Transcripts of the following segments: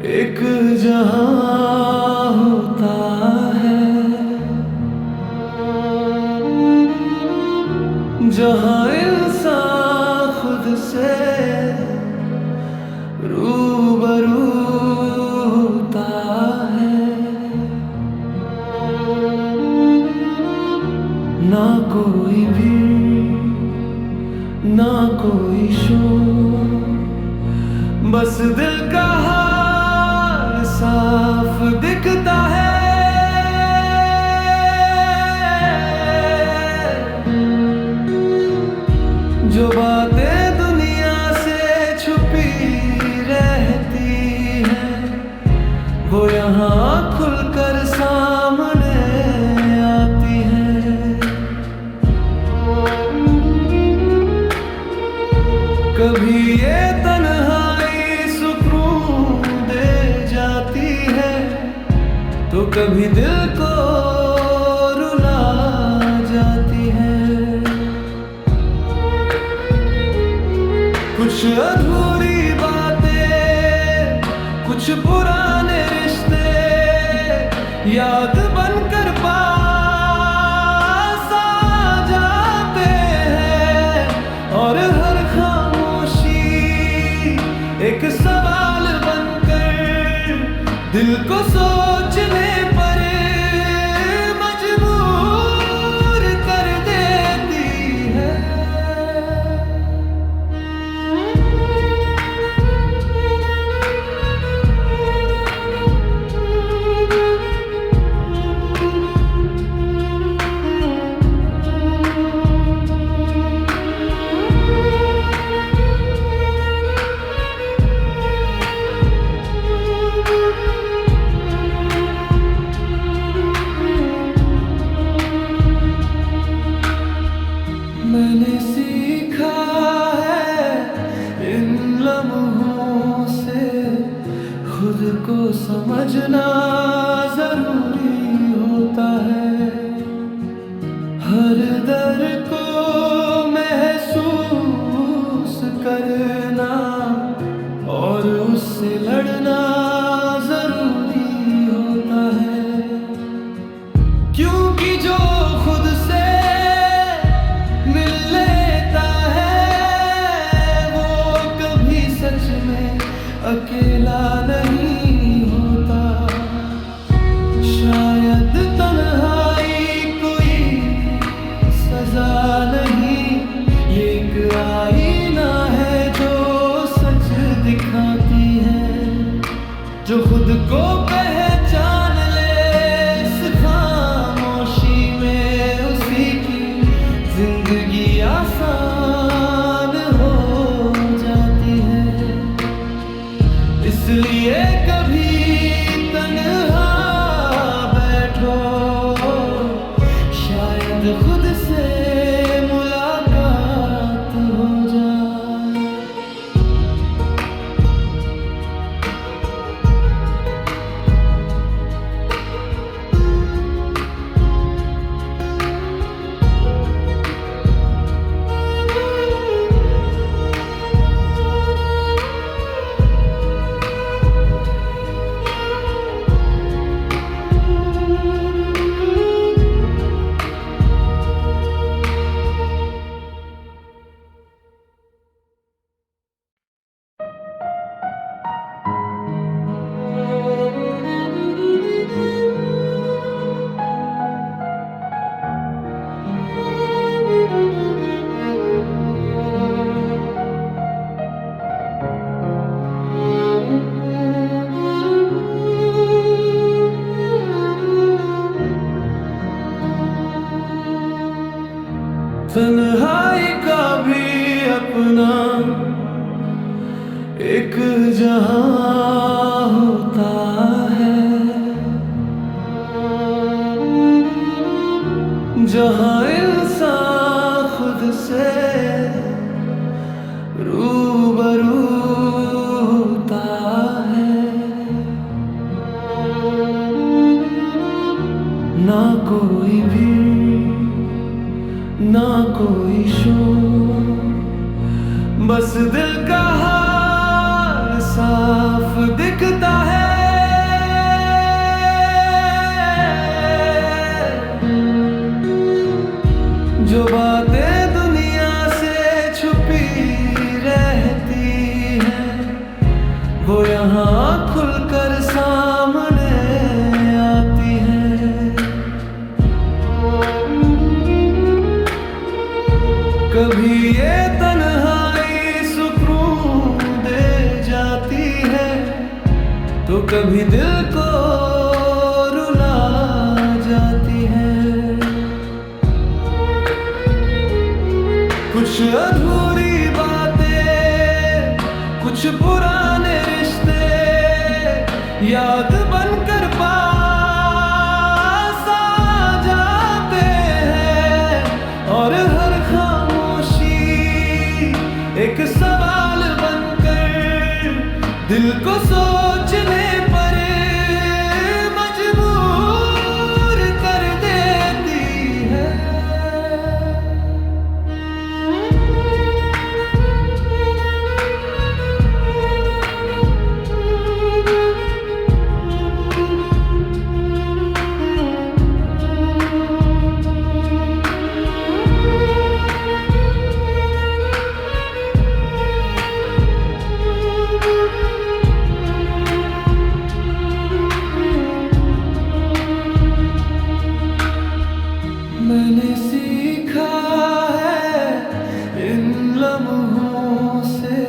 एक जहां होता है जहां इंसान खुद से रूबरू होता है। ना कोई भीड़ ना कोई शोर, बस दिल का हाल साफ दिखता है। जो बातें दुनिया से छुपी रहती हैं वो यहाँ खुलकर सामने आती हैं। कभी ये तन्हाई सुकून दे जाती है तो कभी दिल को रुला जाती है। कुछ अधूरी बातें, कुछ पुराने रिश्ते याद बनकर पास आ जाते हैं। और हर खामोशी एक सवाल बनकर दिल को सोचने पर मजबूर कर देती है। मैंने सीखा है इन लम्हों से खुद को समझना जरूरी होता है। हर दर्द को महसूस करना और उससे लड़ना जरूरी होता है। क्योंकि जो खुद से मिल लेता है वो कभी सच में अकेला नहीं होता। शायद तन्हाई कोई सजा नहीं, ये एक आईना है जो सच दिखाती है। जो खुद को पहचान ले इस खामोशी में उसी की जिंदगी आसान हो जाती है। इसलिए कभी तन्हा बैठो, शायद खुद से मुलाकात हो जाए। तन्हाई का भी अपना एक जहां होता है जहां इंसान खुद से रूबरू होता है। ना कोई भीड़ ना कोई शोर, बस दिल का हाल साफ दिखता है। यहाँ खुलकर सामने आती है। कभी ये तन्हाई सुकून दे जाती है, तो कभी दिल को रुला जाती है। कुछ अधूरी बातें, कुछ पुराने रिश्ते याद बनकर पास आ जाते हैं, और हर खामोशी एक सवाल बनकर दिल को सोचने पर मजबूर कर देती है। मैंने सीखा है इन लम्हों से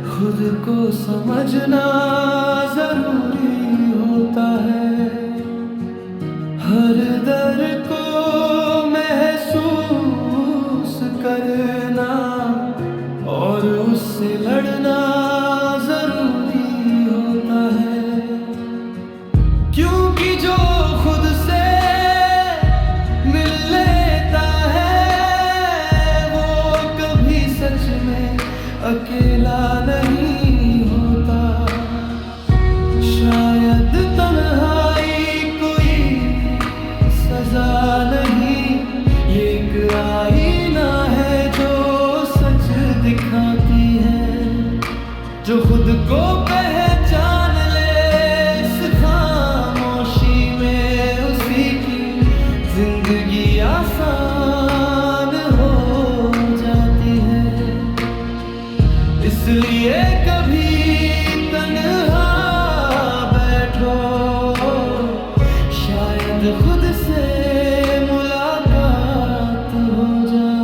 खुद को समझना जरूरी होता है। हर दर्द को महसूस करना और उससे लड़ना जरूरी होता है, क्योंकि जो खुद से मिल लेता है वो कभी सच में अकेला नहीं होता। शायद तन्हाई कोई सजा नहीं, ये एक आईना है जो सच दिखाती है। जो खुद को पहचान ले इस खामोशी में, उसी की जिंदगी आसान हो जाती है। इसलिए कभी तन्हा बैठो, शायद खुद से मुलाकात हो जाए।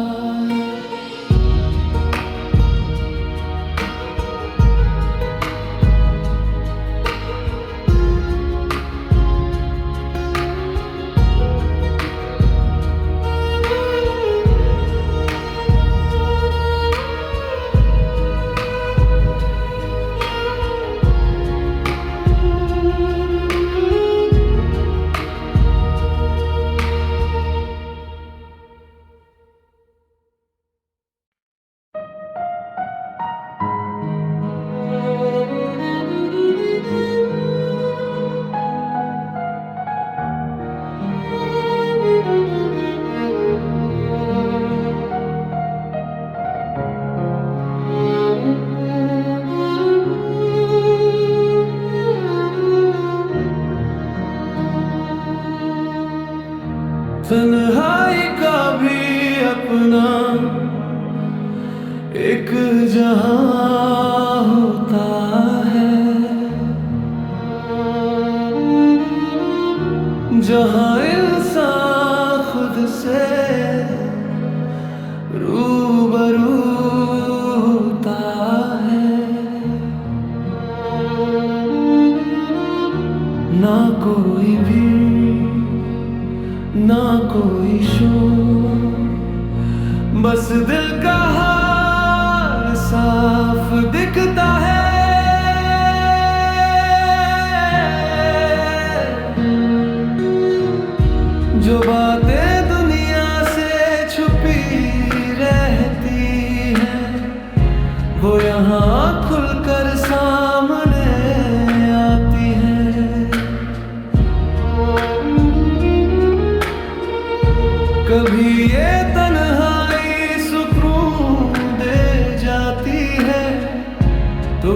तन्हाई का भी अपना एक जहां होता है, जहां इंसान खुद से रूबरू होता है। ना कोई भी, ना कोई शोर, बस दिल का हाल साफ दिखता है। जो बातें दुनिया से छुपी रहती हैं, वो यहाँ खुलकर सामने आती हैं। कभी ये तन्हाई सुकून दे जाती है, तो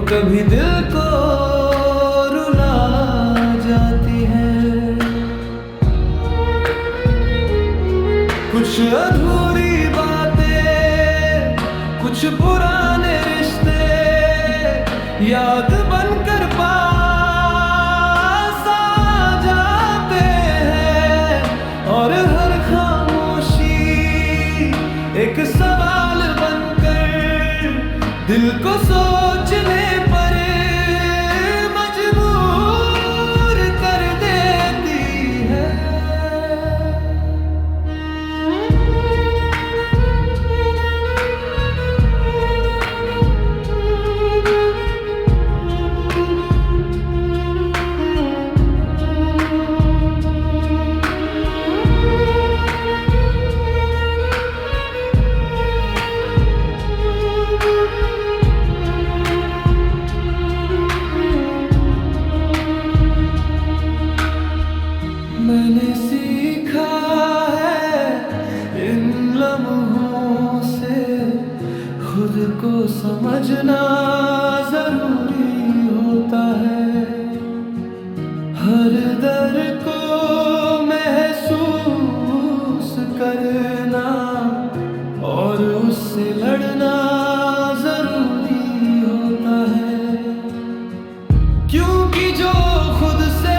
क्योंकि जो खुद से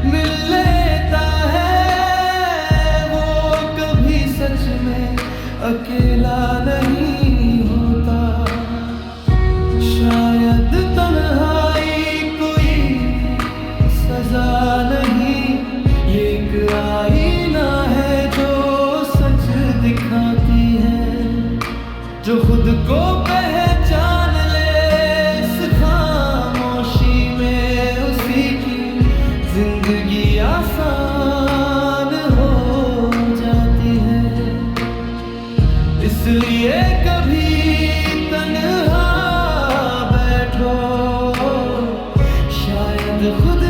मिल लेता है वो कभी सच में अकेला नहीं होता। शायद तन्हाई कोई सजा नहीं, ये एक आईना है जो सच दिखाती है। जो खुद को पहचान ले इस खामोशी में, उसी की जिंदगी आसान हो जाती है। इसलिए कभी तन्हा बैठो, शायद खुद